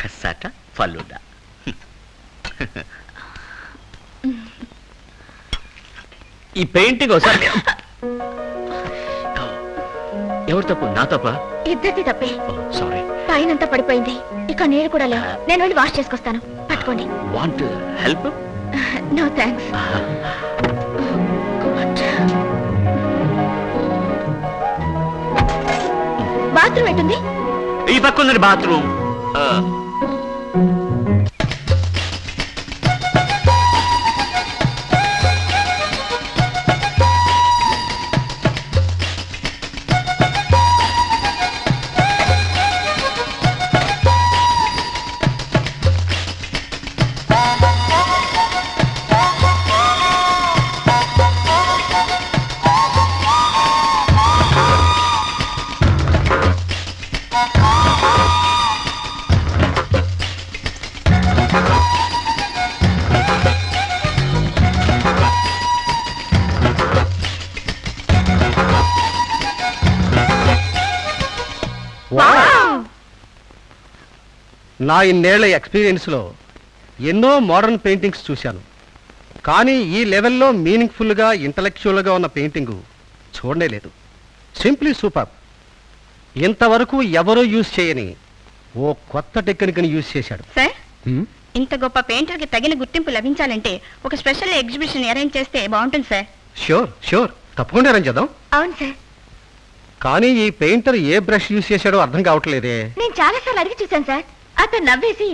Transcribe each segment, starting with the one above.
కసాట ఫలూదా. ఈ పెయింటింగ్ ఒకసారి. ఎవరు తప్పు? నా తప్ప? ఇద్దరిది తప్పే. సారీ. పైనంతా పడిపోయింది, ఇక నీళ్ళు కూడా లేవు. నేను వెళ్ళి వాష్ చేసుకొస్తాను, పట్టుకోండి. Want help? No thanks. Bathroom ఎటుంది? ఈ పక్క ఉందండి బాత్రూమ్. నా ఇన్నేళ్ల ఎక్స్పీరియన్స్లో ఎన్నో మోడర్న్ పెయింటింగ్స్ చూశాను, కానీ ఈ లెవెల్లో మీనింగ్ఫుల్గా ఇంటలెక్చువల్గా ఉన్న పెయింటింగు చూడలేదు. Simply super. ఇంతవరకు ఎవరూ యూజ్ చేయని ఓ కొత్త టెక్నిక్ని యూజ్ చేశాడు. సార్, ఇంత గొప్ప పెయింటర్కి తగిన గుర్తింపు లభించాలంటే ఒక స్పెషల్ ఎగ్జిబిషన్ అరేంజ్ చేస్తే బాగుంటుంది సార్. ష్యూర్ ష్యూర్, తప్పకుండా అరేంజ్ చేద్దాం. అవును సార్. కానీ ఈ పెయింటర్ ఏ బ్రష్ యూజ్ చేశాడో అర్థం కావట్లేదే. నేను చాలా సార్లు అడిగి చూశాను సార్. అతను నవ్వేసి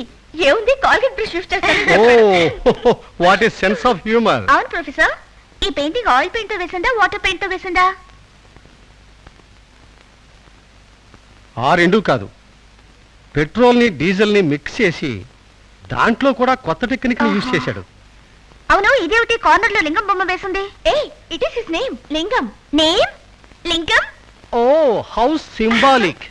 ఏముంది కాల్గేట్ బ్రష్ యూజ్ చేస్తాను. Oh, what is sense of humour. అవును ప్రొఫెసర్, ఈ పెయింటింగ్ ఆయిల్ పెయింట్ తో వేసిందా వాటర్ పెయింట్ తో వేసిందా? ఆ రెండూ కాదు, పెట్రోల్ని డీజిల్ని మిక్స్ చేసి దాంట్లో కూడా కొత్త టెక్నిక్ని యూజ్ చేశాడు. అవును, ఇదేమిటి కార్నర్ లో లింగం బొమ్మ వేసింది? It is his name. లింగం నేమ్ లింగం. ఓ, హౌ సింబాలిక్.